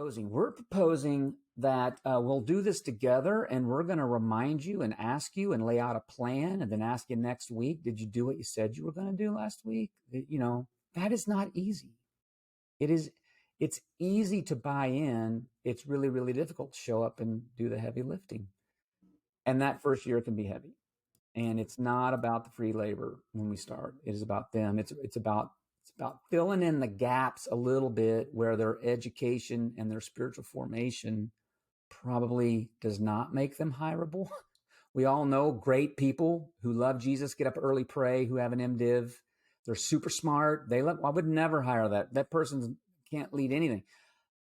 proposing? We're proposing that we'll do this together, and we're going to remind you and ask you and lay out a plan, and then ask you next week, did you do what you said you were going to do last week? That is not easy. It's easy to buy in. It's really, really difficult to show up and do the heavy lifting. And that first year can be heavy. And it's not about the free labor when we start. It is about them. It's about filling in the gaps a little bit where their education and their spiritual formation probably does not make them hireable. We all know great people who love Jesus, get up early, pray, who have an MDiv. They're super smart. I would never hire that. That person can't lead anything.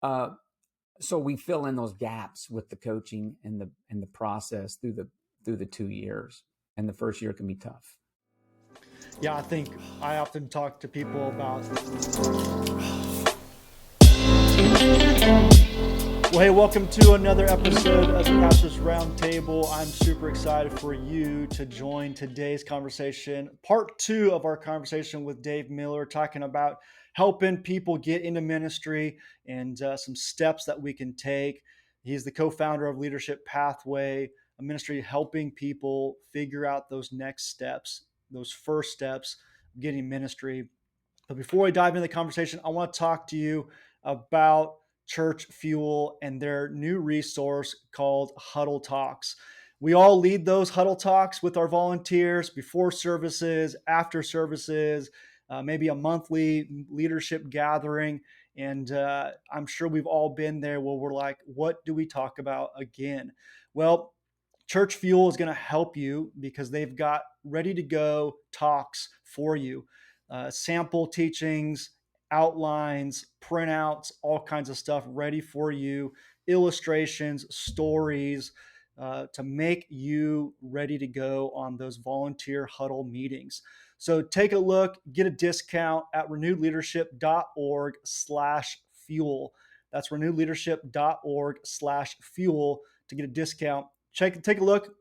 So we fill in those gaps with the coaching and the process through the 2 years. And the first year can be tough. Yeah, I think I often talk to people about. Well, hey, welcome to another episode of the Pastor's Roundtable. I'm super excited for you to join today's conversation, part 2 of our conversation with Dave Miller, talking about helping people get into ministry and some steps that we can take. He's the co-founder of Leadership Pathway, a ministry helping people figure out those next steps, those first steps of getting ministry. But before we dive into the conversation, I want to talk to you about Church Fuel and their new resource called Huddle Talks. We all lead those Huddle Talks with our volunteers before services, after services, maybe a monthly leadership gathering. And I'm sure we've all been there where we're like, what do we talk about again? Well, Church Fuel is going to help you because they've got ready to go talks for you, sample teachings, outlines, printouts, all kinds of stuff ready for you, illustrations, stories, to make you ready to go on those volunteer huddle meetings. So take a look, get a discount at renewedleadership.org/fuel. That's renewedleadership.org/fuel to get a discount. Take a look.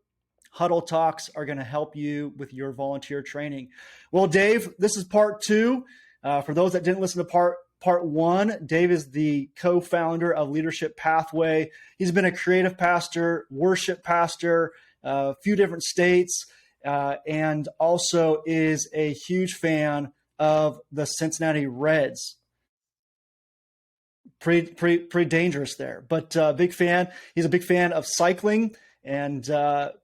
Huddle Talks are going to help you with your volunteer training. Well, Dave, this is part 2. For those that didn't listen to part 1, Dave is the co-founder of Leadership Pathway. He's been a creative pastor, worship pastor, a few different states, and also is a huge fan of the Cincinnati Reds. Pretty dangerous there, but big fan. He's a big fan of cycling. And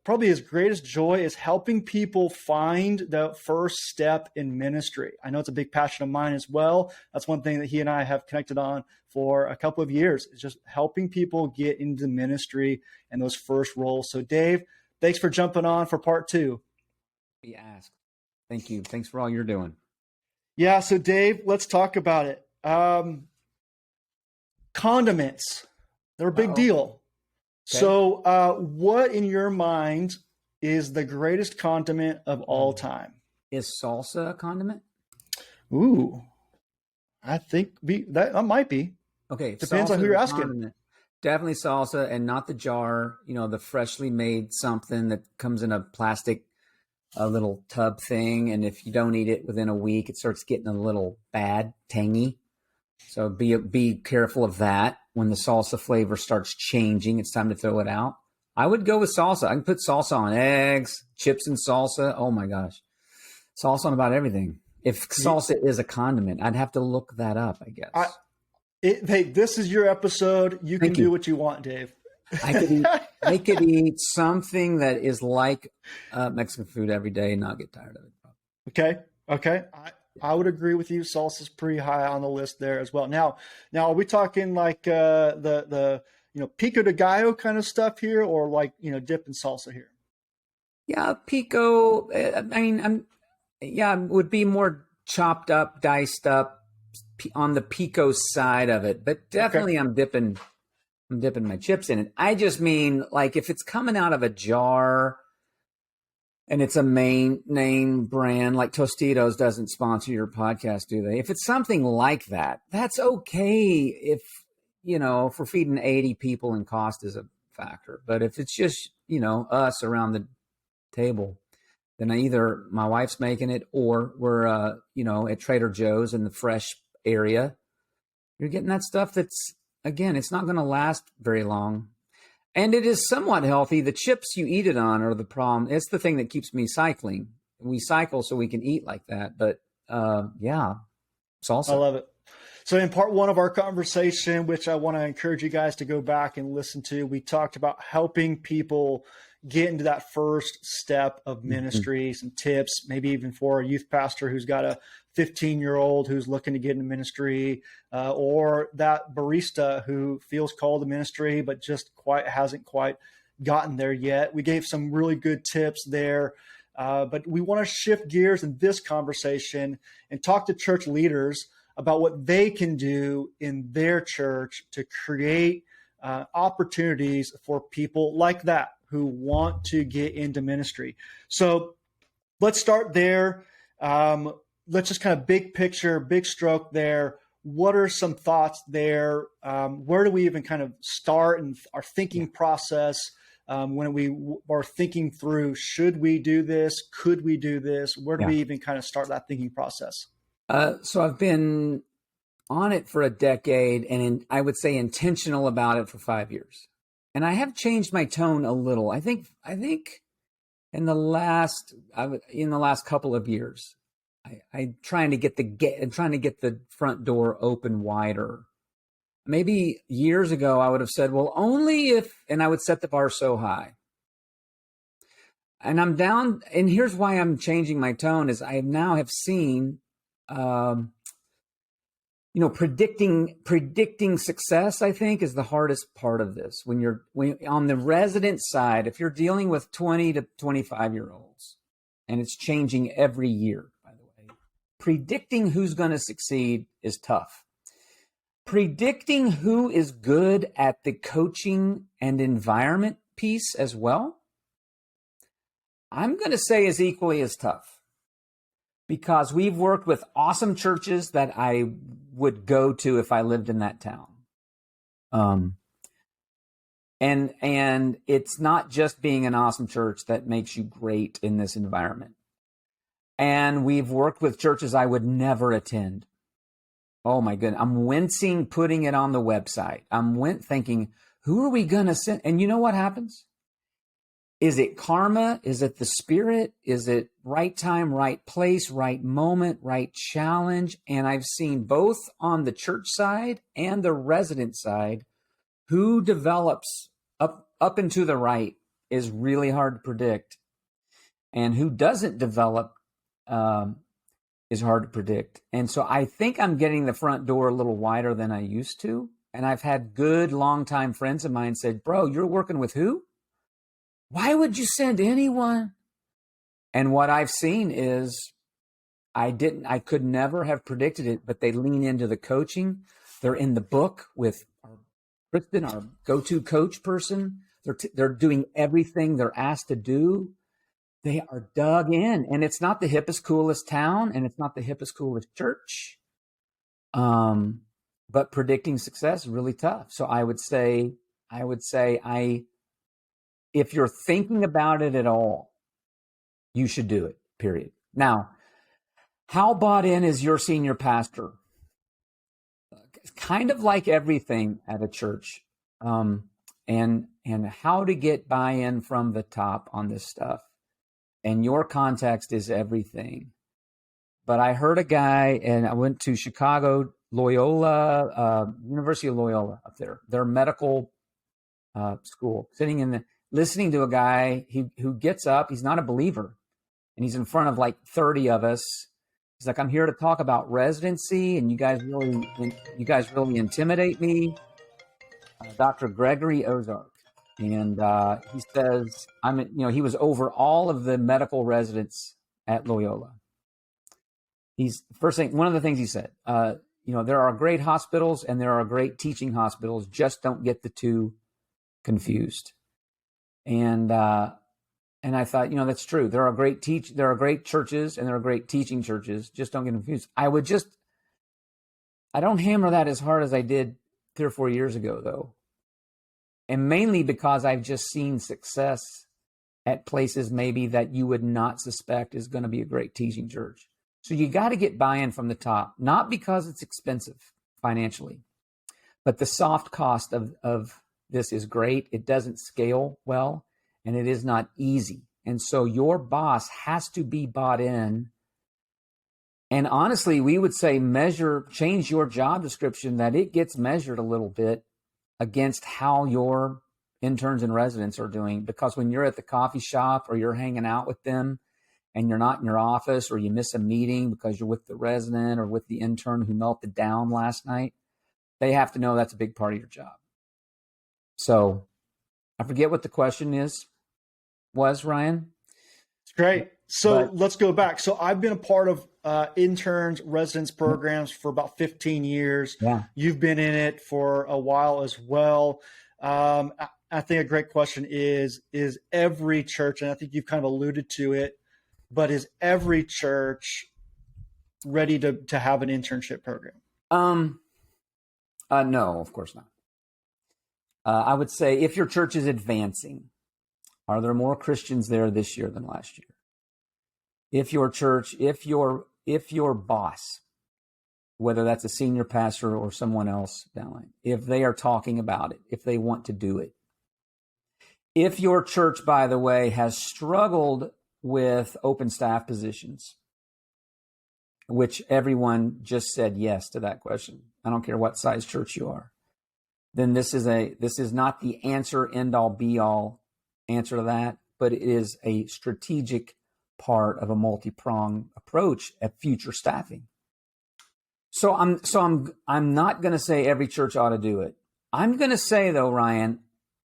probably his greatest joy is helping people find the first step in ministry. I know it's a big passion of mine as well. That's one thing that he and I have connected on for a couple of years, is just helping people get into ministry and those first roles. So Dave, thanks for jumping on for part 2. Be asked. Thank you. Thanks for all you're doing. Yeah. So Dave, let's talk about it. Condiments, they're a big deal. Okay. So what in your mind is the greatest condiment of all time? Is salsa a condiment? Ooh, I think that might be. Okay. Depends on who you're asking. Condiment. Definitely salsa, and not the jar, the freshly made something that comes in a plastic, a little tub thing. And if you don't eat it within a week, it starts getting a little bad, tangy. So be careful of that. When the salsa flavor starts changing, it's time to throw it out. I would go with salsa. I can put salsa on eggs, chips and salsa. Oh my gosh. Salsa on about everything. If salsa is a condiment, I'd have to look that up, I guess. Hey, this is your episode. You can do what you want, Dave. I could eat something that is like Mexican food every day and not get tired of it. Okay. I would agree with you. Salsa's pretty high on the list there as well. Now are we talking like the pico de gallo kind of stuff here, or like dip in salsa here? Yeah, pico. Would be more chopped up, diced up on the pico side of it. But definitely, I'm dipping my chips in it. I just mean, like, if it's coming out of a jar and it's a main name brand, like Tostitos doesn't sponsor your podcast, do they? If it's something like that, that's okay if we're feeding 80 people and cost is a factor. But if it's just, us around the table, then either my wife's making it or we're, at Trader Joe's in the fresh area. You're getting that stuff that's again, it's not going to last very long. And it is somewhat healthy. The chips you eat it on are the problem. It's the thing that keeps me cycling. We cycle so we can eat like that. But yeah, salsa. I love it. So in part one of our conversation, which I want to encourage you guys to go back and listen to, we talked about helping people get into that first step of ministry, some tips, maybe even for a youth pastor who's got a 15-year-old who's looking to get into ministry, or that barista who feels called to ministry, but just hasn't quite gotten there yet. We gave some really good tips there. But we want to shift gears in this conversation and talk to church leaders about what they can do in their church to create opportunities for people like that who want to get into ministry. So let's start there. Let's just kind of big picture, big stroke there. What are some thoughts there? Where do we even kind of start in our thinking process when we are thinking through, should we do this? Could we do this? Where do we even kind of start that thinking process? So I've been on it for a decade, and I would say intentional about it for 5 years. And I have changed my tone a little. I think in the last couple of years, I'm trying to get the front door open wider. Maybe years ago, I would have said, well, only if, and I would set the bar so high. And I'm down, and here's why I'm changing my tone is I now have seen, predicting success, I think, is the hardest part of this. When on the resident side, if you're dealing with 20 to 25-year-olds, and it's changing every year, by the way, predicting who's going to succeed is tough. Predicting who is good at the coaching and environment piece as well, I'm going to say is equally as tough. Because we've worked with awesome churches that I would go to if I lived in that town. And it's not just being an awesome church that makes you great in this environment. And we've worked with churches I would never attend. Oh my goodness, I'm wincing putting it on the website. I'm thinking, who are we going to send? And you know what happens? Is it karma? Is it the spirit? Is it right time, right place, right moment, right challenge? And I've seen both on the church side and the resident side, who develops up and to the right is really hard to predict. And who doesn't develop is hard to predict. And so I think I'm getting the front door a little wider than I used to. And I've had good longtime friends of mine say, bro, you're working with who? Why would you send anyone? And what I've seen is I could never have predicted it, but they lean into the coaching. They're in the book with Kristen, our go-to coach person. They're doing everything they're asked to do. They are dug in, and it's not the hippest, coolest town, and it's not the hippest, coolest church. But predicting success is really tough. So I would say if you're thinking about it at all, you should do it, period. Now, how bought in is your senior pastor? It's kind of like everything at a church, and how to get buy-in from the top on this stuff. And your context is everything. But I heard a guy, and I went to Chicago, Loyola, University of Loyola up there, their medical school, listening to a guy who gets up. He's not a believer, and he's in front of like 30 of us. He's like, I'm here to talk about residency, and you guys really intimidate me. Dr. Gregory Ozark. And he says, he was over all of the medical residents at Loyola. One of the things he said, there are great hospitals and there are great teaching hospitals. Just don't get the two confused. And I thought, that's true. There are great churches and there are great teaching churches. Just don't get confused. I don't hammer that as hard as I did 3 or 4 years ago, though. And mainly because I've just seen success at places maybe that you would not suspect is going to be a great teaching church. So you got to get buy-in from the top, not because it's expensive financially, But the soft cost of this is great. It doesn't scale well, and it is not easy. And so your boss has to be bought in. And honestly, we would say change your job description that it gets measured a little bit against how your interns and residents are doing. Because when you're at the coffee shop or you're hanging out with them and you're not in your office, or you miss a meeting because you're with the resident or with the intern who melted down last night, they have to know that's a big part of your job. So I forget what the question was, Ryan. It's great. So let's go back. So I've been a part of interns, residence programs for about 15 years. Yeah. You've been in it for a while as well. I think a great question is every church, and I think you've kind of alluded to it, but is every church ready to have an internship program? No, of course not. I would say if your church is advancing, are there more Christians there this year than last year? If your church, if your boss, whether that's a senior pastor or someone else downline, if they are talking about it, if they want to do it. If your church, by the way, has struggled with open staff positions, which everyone just said yes to that question. I don't care what size church you are. Then this is not the answer, end all be all answer to that, but it is a strategic part of a multi-pronged approach at future staffing. So I'm not going to say every church ought to do it. I'm going to say though, Ryan,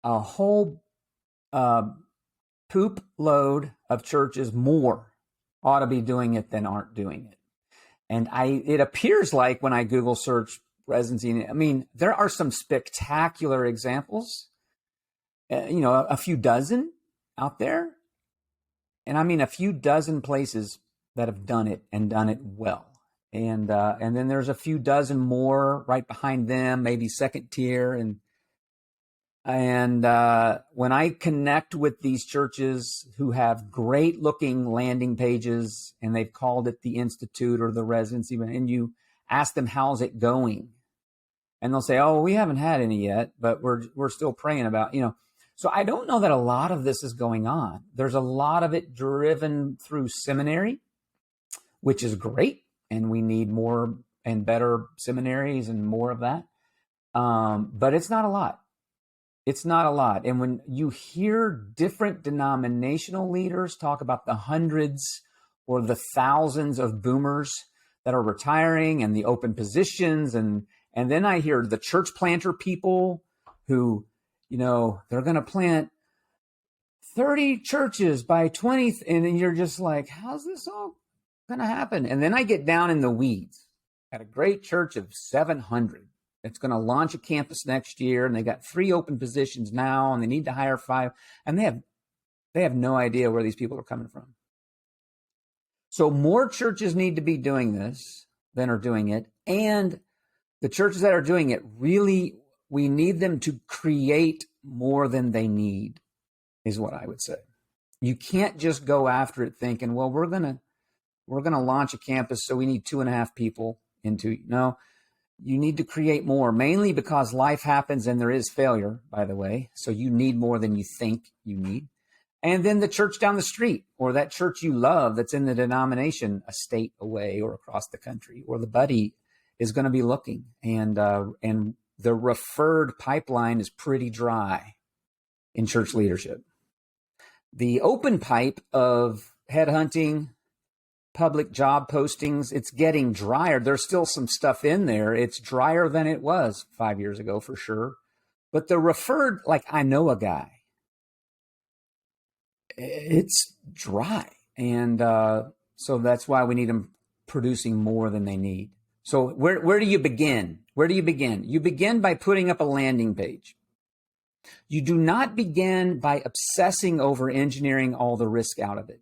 a whole poop load of churches more ought to be doing it than aren't doing it. And it appears like when I Google search residency, I mean, there are some spectacular examples, a few dozen out there. And I mean, a few dozen places that have done it and done it well. And then there's a few dozen more right behind them, maybe second tier. And when I connect with these churches who have great looking landing pages and they've called it the Institute or the residency, and you ask them, how's it going? And they'll say, oh, we haven't had any yet, but we're still praying about, So I don't know that a lot of this is going on. There's a lot of it driven through seminary, which is great. And we need more and better seminaries and more of that. But it's not a lot. It's not a lot. And when you hear different denominational leaders talk about the hundreds or the thousands of boomers that are retiring and the open positions, and then I hear the church planter people who, they're going to plant 30 churches by 20, and then you're just like, how's this all going to happen? And then I get down in the weeds at a great church of 700. It's going to launch a campus next year, and they got 3 open positions now, and they need to hire 5, and they have no idea where these people are coming from. So more churches need to be doing this than are doing it, and the churches that are doing it, really, we need them to create more than they need, is what I would say. You can't just go after it thinking, well, we're gonna launch a campus, so we need 2.5 people into it. No. You need to create more, mainly because life happens and there is failure, by the way. So you need more than you think you need. And then the church down the street, or that church you love that's in the denomination a state away or across the country, or the buddy is going to be looking. And the referred pipeline is pretty dry in church leadership. The open pipe of headhunting, public job postings, it's getting drier. There's still some stuff in there. It's drier than it was 5 years ago for sure. But the referred, like I know a guy, it's dry. And so that's why we need them producing more than they need. So where do you begin? Where do you begin? You begin by putting up a landing page. You do not begin by obsessing over engineering all the risk out of it.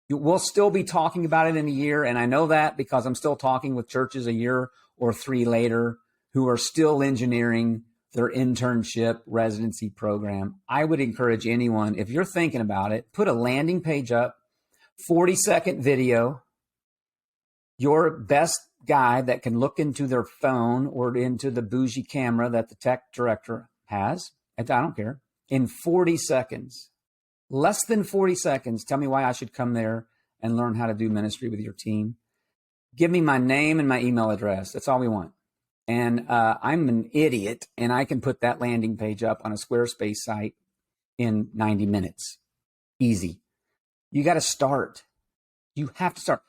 We'll still be talking about it in a year, and I know that because I'm still talking with churches a year or 3 later who are still engineering their internship residency program. I would encourage anyone, if you're thinking about it, put a landing page up, 40-second video, your best guy that can look into their phone or into the bougie camera that the tech director has, I don't care, in 40 seconds, less than 40 seconds, tell me why I should come there and learn how to do ministry with your team. Give me my name and my email address. That's all we want. And I'm an idiot, and I can put that landing page up on a Squarespace site in 90 minutes. Easy. You got to start. You have to start.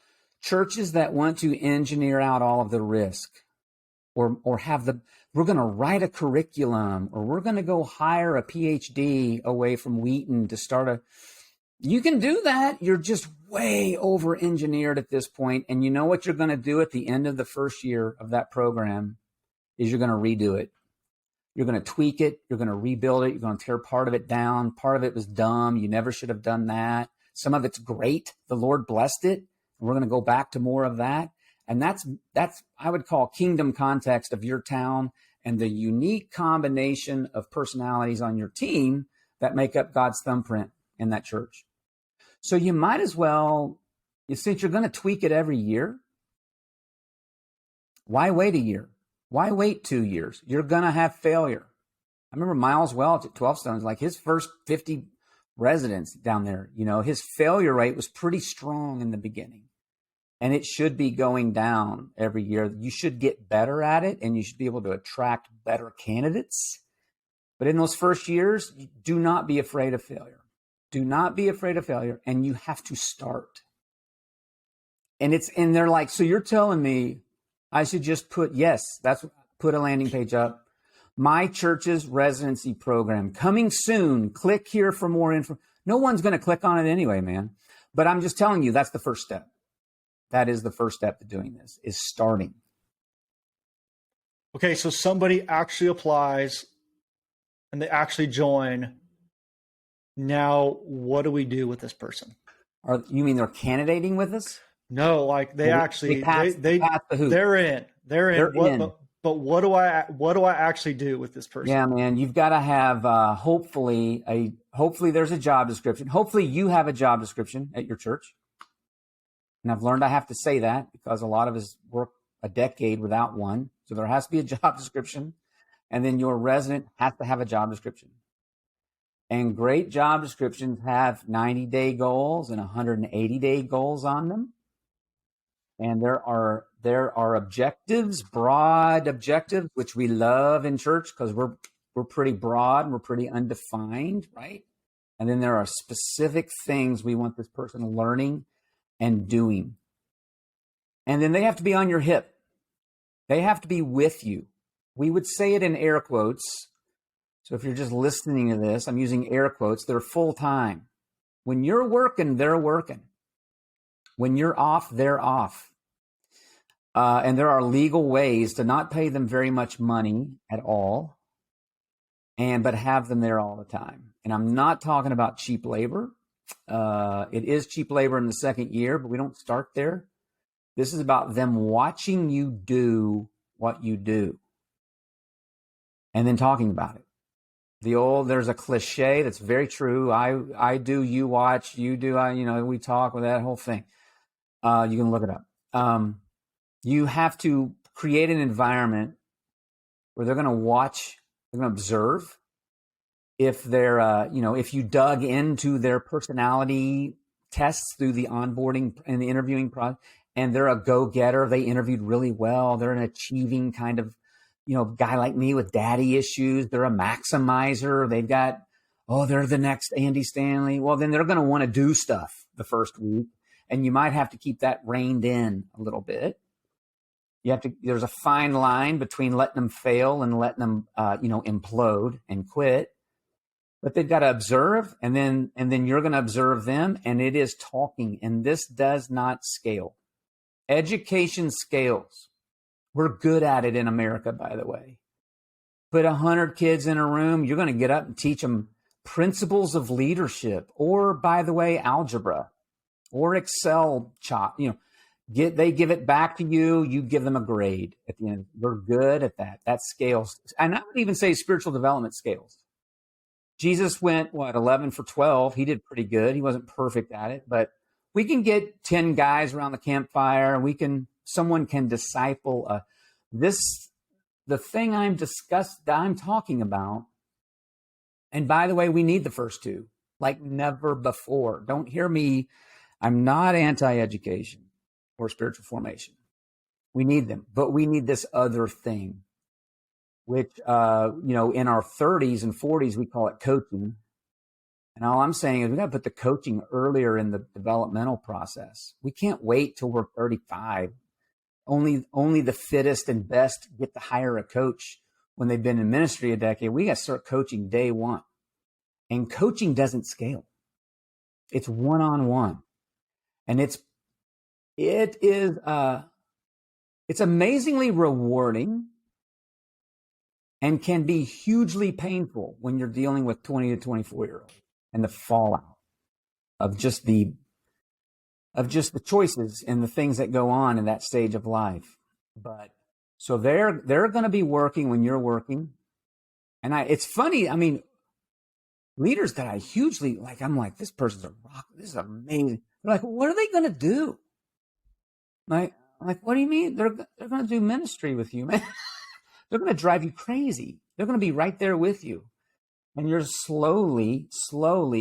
Churches that want to engineer out all of the risk or have we're going to write a curriculum, or we're going to go hire a PhD away from Wheaton to start you can do that. You're just way over engineered at this point. And you know what you're going to do at the end of the first year of that program is you're going to redo it. You're going to tweak it. You're going to rebuild it. You're going to tear part of it down. Part of it was dumb. You never should have done that. Some of it's great. The Lord blessed it. And we're going to go back to more of that. And that's I would call kingdom context of your town and the unique combination of personalities on your team that make up God's thumbprint in that church. So you might as well, since you're going to tweak it every year, why wait a year? Why wait 2 years? You're going to have failure. I remember Miles Welch at 12 Stones, like his first 50 residents down there, his failure rate was pretty strong in the beginning. And it should be going down every year. You should get better at it, and you should be able to attract better candidates. But in those first years, do not be afraid of failure. Do not be afraid of failure, and you have to start. And they're like, so you're telling me I should just put a landing page up. My church's residency program coming soon. Click here for more info. No one's going to click on it anyway, man. But I'm just telling you, that's the first step. That is the first step to doing this, is starting. Okay, so somebody actually applies and they actually join. Now, what do we do with this person? You mean they're candidating with us? No, like they pass the hoop. They're in. But what do I actually do with this person? Yeah, man, you've got to have hopefully there's a job description. Hopefully you have a job description at your church. And I've learned I have to say that because a lot of us work a decade without one. So there has to be a job description. And then your resident has to have a job description. And great job descriptions have 90-day goals and 180-day goals on them. And there are objectives, broad objectives, which we love in church because we're pretty broad and we're pretty undefined, right? And then there are specific things we want this person learning and doing. And then they have to be on your hip. They have to be with you. We would say it in air quotes. So if you're just listening to this, I'm using air quotes. They're full time. When you're working, they're working. When you're off, they're off. And there are legal ways to not pay them very much money at all, but have them there all the time. And I'm not talking about cheap labor. It is cheap labor in the second year, but we don't start there. This is about them watching you do what you do and then talking about it. There's a cliche that's very true. I do, you watch, you do, we talk with that whole thing. You can look it up. You have to create an environment where they're going to watch, they're going to observe. If they're, if you dug into their personality tests through the onboarding and the interviewing process, and they're a go-getter, they interviewed really well, they're an achieving kind of, guy like me with daddy issues, they're a maximizer, they're the next Andy Stanley. Well, then they're going to want to do stuff the first week, and you might have to keep that reined in a little bit. There's a fine line between letting them fail and letting them, implode and quit. But they've got to observe, and then you're going to observe them, and it is talking. And this does not scale. Education scales. We're good at it in America, by the way. Put 100 kids in a room, you're going to get up and teach them principles of leadership, or, by the way, algebra, or Excel they give it back to you, you give them a grade at the end. We're good at that. That scales. And I would even say spiritual development scales. Jesus went, 11 for 12. He did pretty good. He wasn't perfect at it, but we can get 10 guys around the campfire, and we can someone can disciple the thing I'm talking about. And by the way, we need the first two like never before. Don't hear me. I'm not anti-education or spiritual formation. We need them, but we need this other thing, which, in our 30s and 40s, we call it coaching. And all I'm saying is we got to put the coaching earlier in the developmental process. We can't wait till we're 35. Only the fittest and best get to hire a coach when they've been in ministry a decade. We got to start coaching day one. And coaching doesn't scale. It's one-on-one. And it's amazingly rewarding and can be hugely painful when you're dealing with 20 to 24-year-olds and the fallout of just the choices and the things that go on in that stage of life. But so they're going to be working when you're working. And it's funny. I mean, leaders that I hugely like, I'm like, this person's a rock. This is amazing. They're like, what are they going to do? Like, what do you mean? They're going to do ministry with you, man. They're going to drive you crazy. They're going to be right there with you. And you're slowly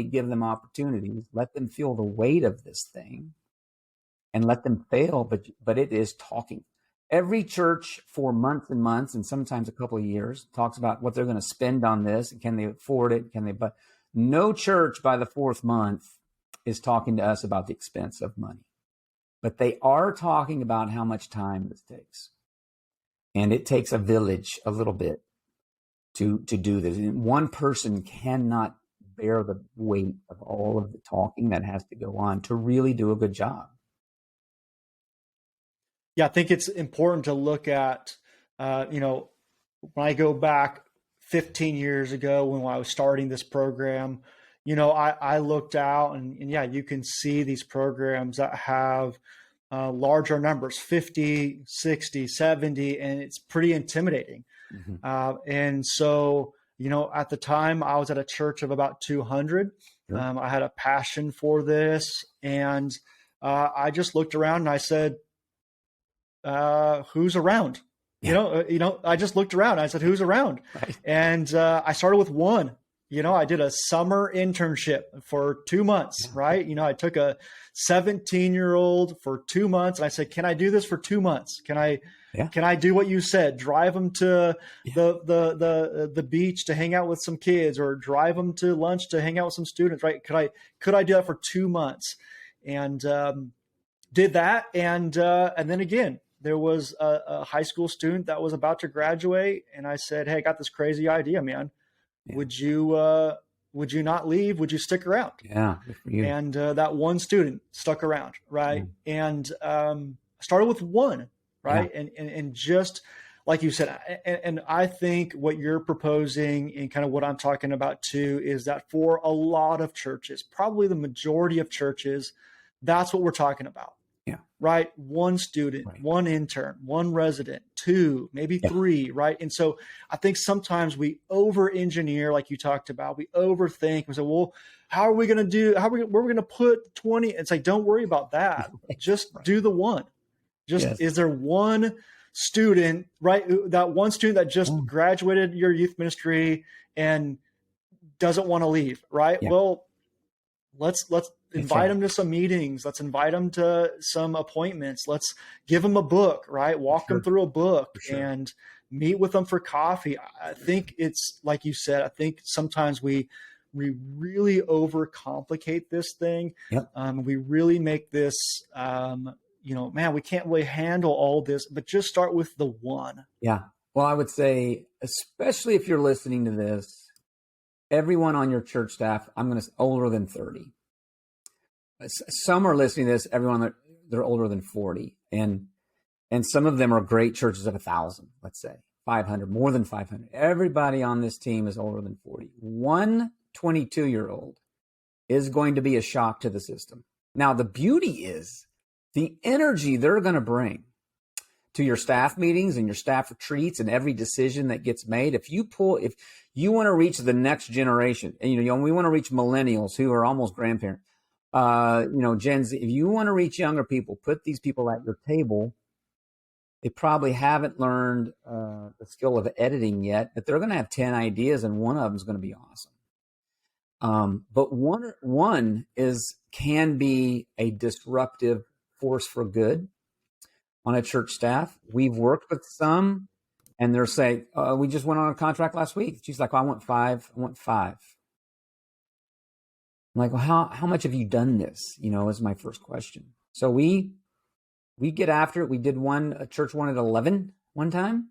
give them opportunities, let them feel the weight of this thing and let them fail. But it is talking. Every church for months and months, and sometimes a couple of years, talks about what they're going to spend on this. And can they afford it? But no church by the fourth month is talking to us about the expense of money. But they are talking about how much time this takes. And it takes a village a little bit to do this. And one person cannot bear the weight of all of the talking that has to go on to really do a good job. Yeah, I think it's important to look at, when I go back 15 years ago when I was starting this program, I looked out and yeah, you can see these programs that have larger numbers, 50, 60, 70, and it's pretty intimidating. Mm-hmm. And so, at the time I was at a church of about 200. Sure. I had a passion for this, and I just looked around and I said, who's around? Yeah. I just looked around. I said, who's around? Right. And I started with one. I did a summer internship for 2 months, yeah. Right? I took a 17-year-old for 2 months, and I said, can I do this for 2 months? Can I do what you said? Drive them to the beach to hang out with some kids, or drive them to lunch to hang out with some students, right? Could I do that for 2 months? And did that. And then again, there was a high school student that was about to graduate, and I said, hey, I got this crazy idea, man. Yeah. Would you not leave? Would you stick around? Yeah. And that one student stuck around. Right. Yeah. And started with one. Right. Yeah. And just like you said, and I think what you're proposing and kind of what I'm talking about too, is that for a lot of churches, probably the majority of churches, that's what we're talking about. Yeah. Right. One student, right. One intern, one resident, two, maybe three. Right. And so I think sometimes we over engineer, like you talked about, we overthink. We say, well, how are we going to do? Where are we going to put 20? It's like, don't worry about that. Just do the one. Is there one student, right? That one student that just graduated your youth ministry and doesn't want to leave. Right. Yeah. Well, let's invite them to some meetings. Let's invite them to some appointments. Let's give them a book, right? Walk them through a book and meet with them for coffee. I think it's like you said, I think sometimes we really overcomplicate this thing. Yep. We really make this, man, we can't really handle all this, but just start with the one. Yeah. Well, I would say, especially if you're listening to this, everyone on your church staff, older than 30. Some are listening to this, everyone, they're older than 40. And some of them are great churches of 1,000, let's say, 500, more than 500. Everybody on this team is older than 40. One 22-year-old is going to be a shock to the system. Now, the beauty is the energy they're going to bring to your staff meetings and your staff retreats and every decision that gets made. If you want to reach the next generation, and we want to reach millennials who are almost grandparents, Gen Z, if you want to reach younger people, put these people at your table They probably haven't learned the skill of editing yet, but they're going to have 10 ideas and one of them is going to be awesome. But one can be a disruptive force for good on a church staff. We've worked with some, and they're saying, we just went on a contract last week. She's like, I want 5. I want 5. I'm like, well, how much have you done this? Is my first question. So we get after it. We did a church wanted 11 one time.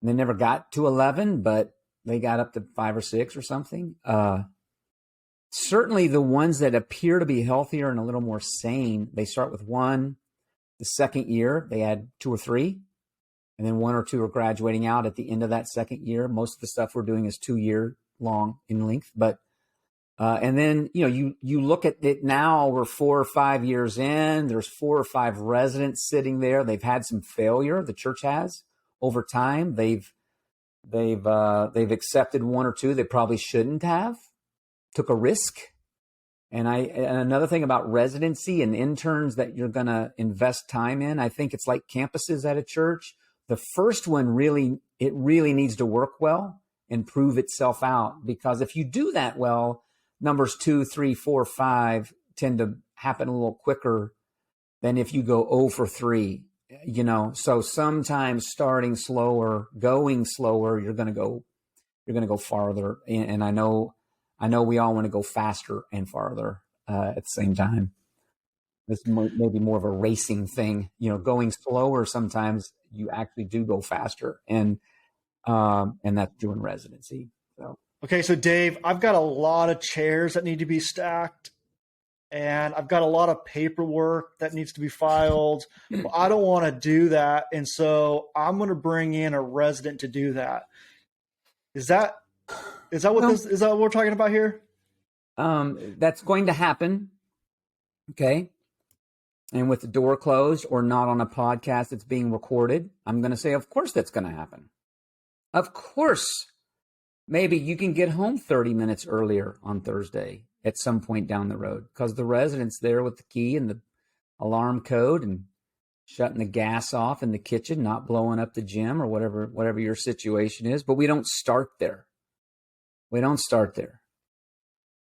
And they never got to 11, but they got up to 5 or 6 or something. Certainly the ones that appear to be healthier and a little more sane, they start with 1. The second year, they add 2 or 3. And then 1 or 2 are graduating out at the end of that second year. Most of the stuff we're doing is 2-year long in length. But and then, you look at it now, we're 4 or 5 years in, there's 4 or 5 residents sitting there. They've had some failure. The church has over time. They've accepted 1 or 2 they probably shouldn't have, took a risk. And another thing about residency and interns that you're going to invest time in, I think it's like campuses at a church. The first one really needs to work well and prove itself out, because if you do that well, numbers 2, 3, 4, 5 tend to happen a little quicker than if you go 0 for 3, So sometimes starting slower, going slower, you're going to go farther. And I know we all want to go faster and farther at the same time. This may be more of a racing thing, going slower. Sometimes you actually do go faster, and that's doing residency. So. Okay, so Dave, I've got a lot of chairs that need to be stacked, and I've got a lot of paperwork that needs to be filed. But I don't want to do that, and so I'm going to bring in a resident to do that. Is that what we're talking about here? That's going to happen. Okay. And with the door closed or not on a podcast that's being recorded, I'm going to say, of course that's going to happen. Of course. Maybe you can get home 30 minutes earlier on Thursday at some point down the road, because the resident's there with the key and the alarm code and shutting the gas off in the kitchen, not blowing up the gym or whatever your situation is. But we don't start there.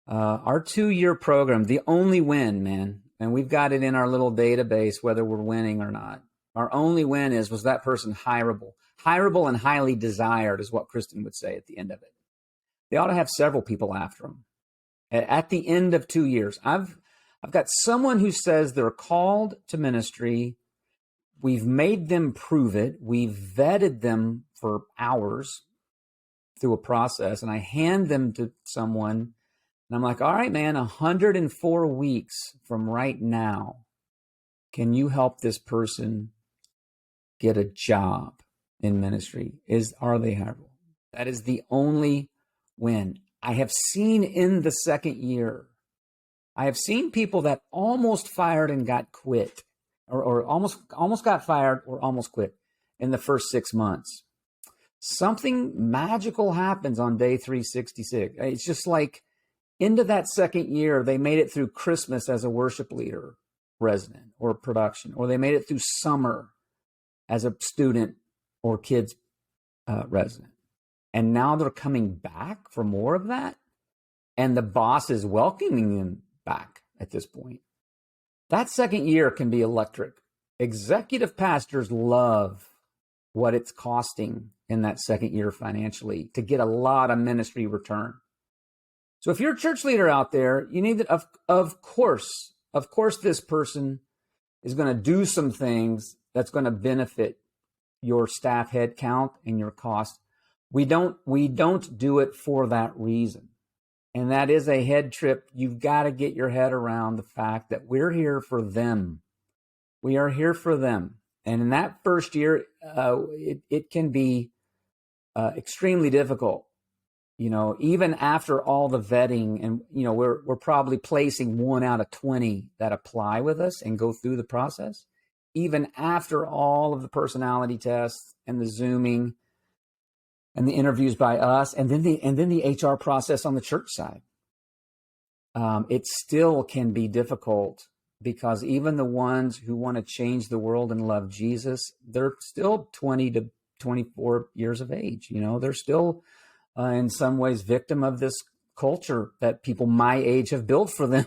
Our 2-year program, the only win, man, and we've got it in our little database whether we're winning or not. Our only win was that person hireable and highly desired, is what Kristen would say at the end of it. They ought to have several people after them. At the end of 2 years, I've got someone who says they're called to ministry. We've made them prove it. We've vetted them for hours through a process, and I hand them to someone, and I'm like, all right, man, 104 weeks from right now, can you help this person get a job in ministry? Are they hireable? That is the only win. I have seen in the second year, I have seen people that almost fired and got quit, or almost got fired or almost quit in the first 6 months. Something magical happens on day 366. It's just like into that second year, they made it through Christmas as a worship leader, resident, or production, or they made it through summer as a student or kids resident. And now they're coming back for more of that. And the boss is welcoming them back at this point. That second year can be electric. Executive pastors love what it's costing in that second year financially to get a lot of ministry return. So if you're a church leader out there, you need that. Of course, this person is going to do some things that's going to benefit your staff head count and your cost. We don't do it for that reason. And that is a head trip. You've got to get your head around the fact that we're here for them. We are here for them. And in that first year, it can be extremely difficult. Even after all the vetting, and we're probably placing 1 out of 20 that apply with us and go through the process. Even after all of the personality tests and the Zooming and the interviews by us, and then the HR process on the church side, it still can be difficult because even the ones who want to change the world and love Jesus, they're still 20 to 24 years of age. They're still in some ways victim of this culture that people my age have built for them.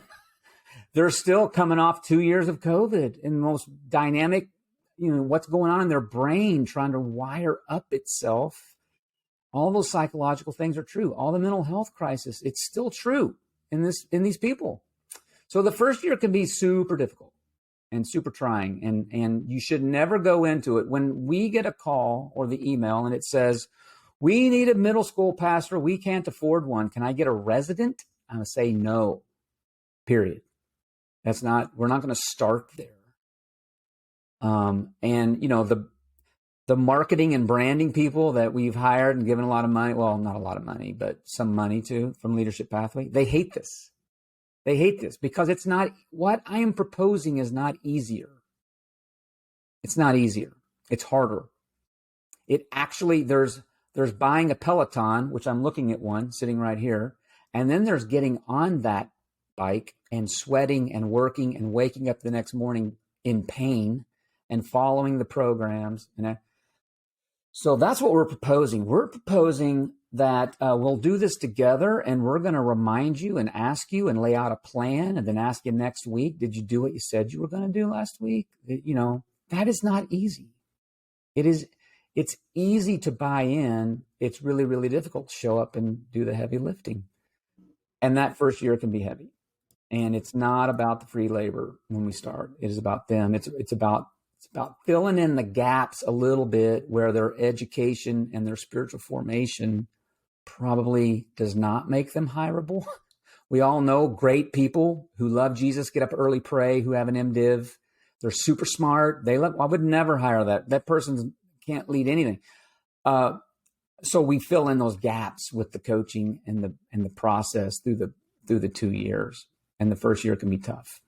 They're still coming off 2 years of COVID in the most dynamic, what's going on in their brain, trying to wire up itself. All those psychological things are true. All the mental health crisis, it's still true in these people. So the first year can be super difficult and super trying. And you should never go into it. When we get a call or the email and it says, we need a middle school pastor, we can't afford one, can I get a resident? I'm going to say no, period. We're not going to start there. The marketing and branding people that we've hired and given a lot of money, well, not a lot of money, but some money to from Leadership Pathway, they hate this. They hate this because it's not, what I am proposing is not easier. It's not easier. It's harder. It actually, there's buying a Peloton, which I'm looking at one sitting right here. And then there's getting on that bike and sweating and working and waking up the next morning in pain and following the programs. So that's what we're proposing. We're proposing that we'll do this together, and we're going to remind you and ask you and lay out a plan and then ask you next week, did you do what you said you were going to do last week? That is not easy. It's easy to buy in. It's really, really difficult to show up and do the heavy lifting. And that first year can be heavy. And it's not about the free labor when we start. It is about them. It's about filling in the gaps a little bit where their education and their spiritual formation probably does not make them hireable. We all know great people who love Jesus, get up early, pray, who have an MDiv. They're super smart. I would never hire that. That person can't lead anything. So we fill in those gaps with the coaching and the process through the 2 years. And the first year can be tough.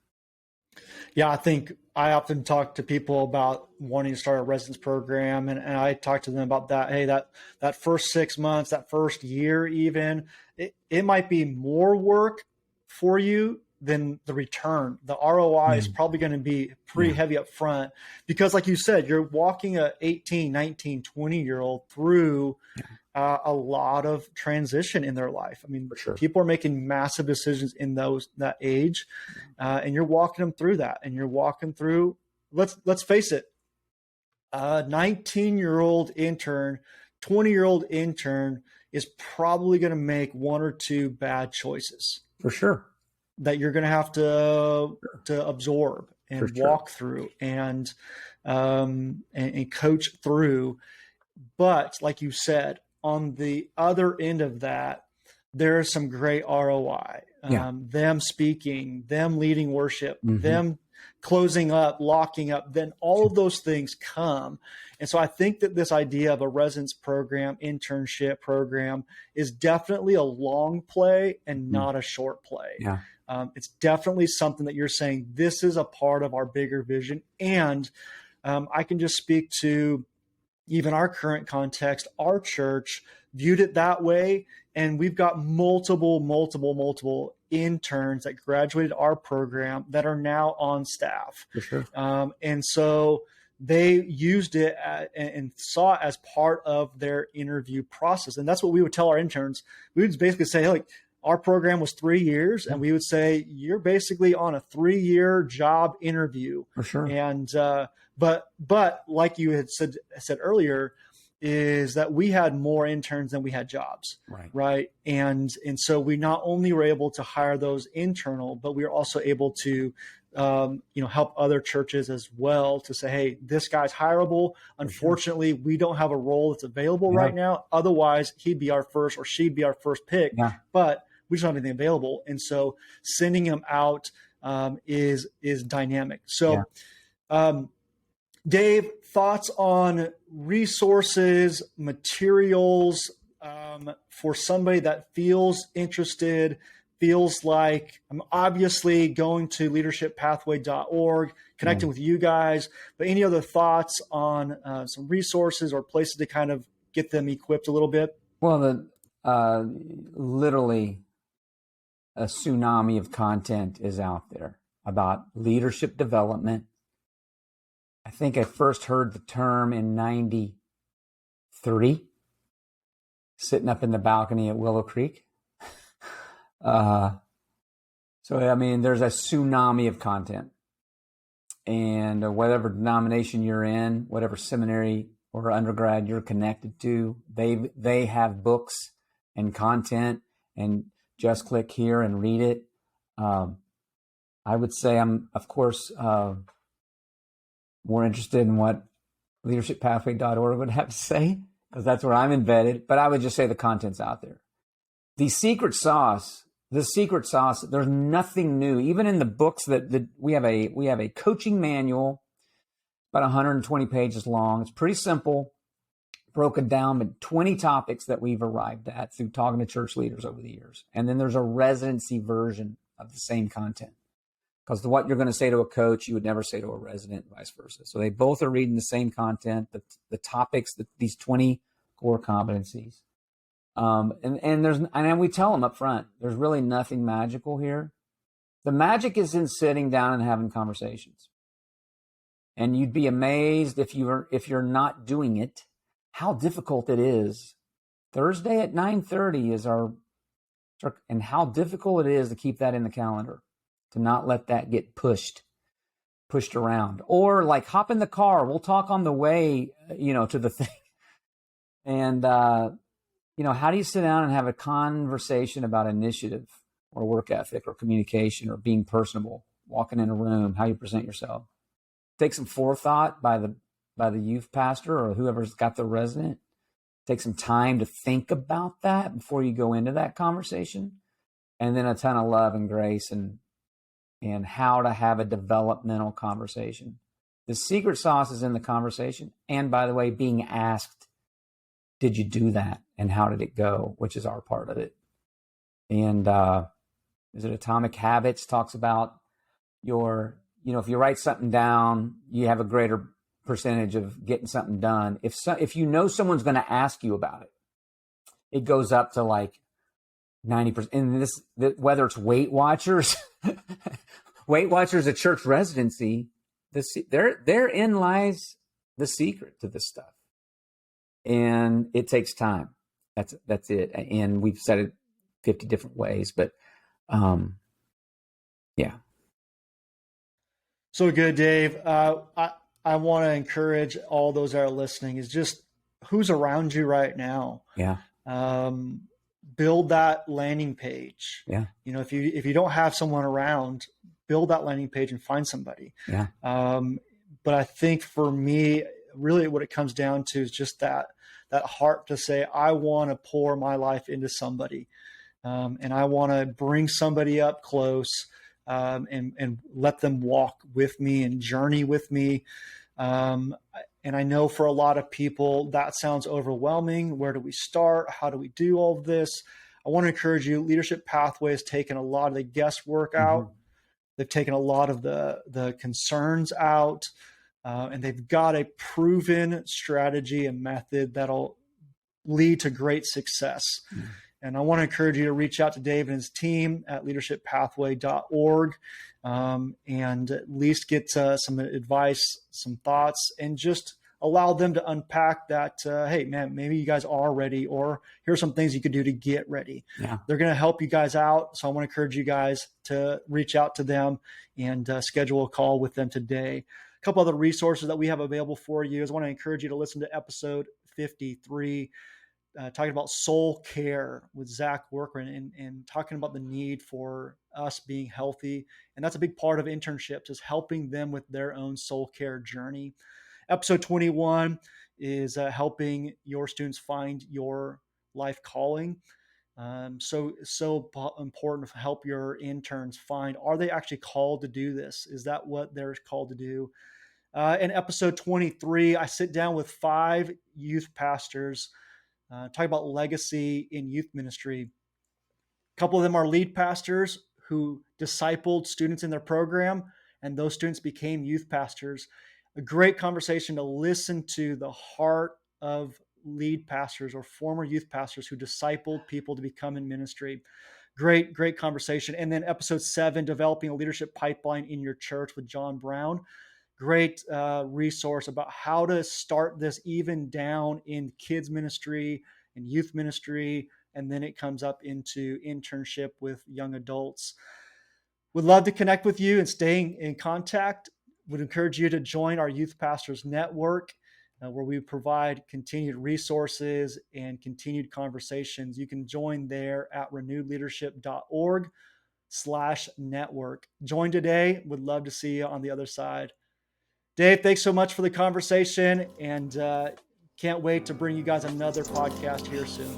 Yeah, I think I often talk to people about wanting to start a residence program, and I talk to them about that. Hey, that first 6 months, that first year, even it might be more work for you than the return. The ROI is probably going to be pretty heavy up front because, like you said, you're walking a 18, 19, 20-year-old through a lot of transition in their life. I mean, people are making massive decisions in that age, and you're walking them through that. And you're walking through. Let's face it, a 19-year-old intern, 20-year-old intern is probably going to make one or two bad choices. For sure. That you're going to have to absorb and walk through and coach through. But like you said, on the other end of that, there is some great ROI. Them speaking, them leading worship, them closing up, locking up, then all of those things come. And so I think that this idea of a residence program, internship program is definitely a long play and not a short play. Yeah. It's definitely something that you're saying, this is a part of our bigger vision. And I can just speak to even our current context. Our church viewed it that way. And we've got multiple interns that graduated our program that are now on staff. For sure. And so they used it and saw it as part of their interview process. And that's what we would tell our interns. We would basically say, hey, like, our program was 3 years, and we would say, you're basically on a 3-year job interview. For sure. And, but like you had said earlier, is that we had more interns than we had jobs. Right. And so we not only were able to hire those internal, but we were also able to, help other churches as well to say, hey, this guy's hireable. Unfortunately, we don't have a role that's available right now. Otherwise, he'd be our first or she'd be our first pick, but we just don't have anything available. And so sending him out is dynamic. So, Dave, thoughts on resources, materials for somebody that feels interested, feels like I'm obviously going to leadershippathway.org, connecting with you guys, but any other thoughts on some resources or places to kind of get them equipped a little bit? Well, literally a tsunami of content is out there. about leadership development. I think I first heard the term in 93, sitting up in the balcony at Willow Creek. So, I mean, there's a tsunami of content. And whatever denomination you're in, whatever seminary or undergrad you're connected to, they have books and content, and just click here and read it. I would say I'm, of course, more interested in what leadershippathway.org would have to say, because that's where I'm embedded. But I would just say the content's out there. The secret sauce, there's nothing new. Even in the books that we have a coaching manual, about 120 pages long. It's pretty simple, broken down, but 20 topics that we've arrived at through talking to church leaders over the years. And then there's a residency version of the same content, because what you're going to say to a coach, you would never say to a resident, and vice versa. So they both are reading the same content, the topics, these 20 core competencies. And we tell them up front, there's really nothing magical here. The magic is in sitting down and having conversations. And you'd be amazed if you're not doing it, how difficult it is. Thursday at 9:30 is and how difficult it is to keep that in the calendar, to not let that get pushed around. Or like, hop in the car, we'll talk on the way, to the thing. And, how do you sit down and have a conversation about initiative or work ethic or communication or being personable, walking in a room, how you present yourself? Take some forethought by the youth pastor or whoever's got the resident. Take some time to think about that before you go into that conversation. And then a ton of love and grace and how to have a developmental conversation. The secret sauce is in the conversation. And by the way, being asked, did you do that? And how did it go? Which is our part of it. And is it Atomic Habits? Talks about if you write something down, you have a greater percentage of getting something done. If you know someone's going to ask you about it, it goes up to like 90%. And whether it's Weight Watchers, Weight Watchers at church residency, therein lies the secret to this stuff. And it takes time. That's it. And we've said it 50 different ways, but yeah. So good, Dave. I want to encourage all those that are listening is just who's around you right now. Yeah. Build that landing page. Yeah. If you don't have someone around, build that landing page and find somebody. Yeah. But I think for me, really what it comes down to is just that heart to say, I want to pour my life into somebody. And I want to bring somebody up close and let them walk with me and journey with me. And I know for a lot of people that sounds overwhelming. Where do we start? How do we do all of this? I want to encourage you. Leadership Pathway has taken a lot of the guesswork out. Mm-hmm. They've taken a lot of the concerns out. And they've got a proven strategy and method that'll lead to great success. Mm-hmm. And I want to encourage you to reach out to Dave and his team at leadershippathway.org and at least get some advice, some thoughts, and just allow them to unpack that, hey, man, maybe you guys are ready, or here's some things you could do to get ready. Yeah. They're going to help you guys out. So I want to encourage you guys to reach out to them and schedule a call with them today. A couple other resources that we have available for you is I want to encourage you to listen to episode 53, talking about soul care with Zach Workman and talking about the need for us being healthy. And that's a big part of internships, is helping them with their own soul care journey. Episode 21 is helping your students find your life calling. So important to help your interns find, are they actually called to do this? Is that what they're called to do? In episode 23, I sit down with 5 youth pastors, talk about legacy in youth ministry. A couple of them are lead pastors who discipled students in their program, and those students became youth pastors. A great conversation to listen to the heart of lead pastors or former youth pastors who discipled people to become in ministry. Great conversation. And then episode 7, developing a leadership pipeline in your church with John Brown. Great resource about how to start this even down in kids ministry and youth ministry. And then it comes up into internship with young adults. Would love to connect with you and staying in contact. Would encourage you to join our Youth Pastors Network, where we provide continued resources and continued conversations. You can join there at renewedleadership.org/network. Join today. Would love to see you on the other side. Dave, thanks so much for the conversation, and can't wait to bring you guys another podcast here soon.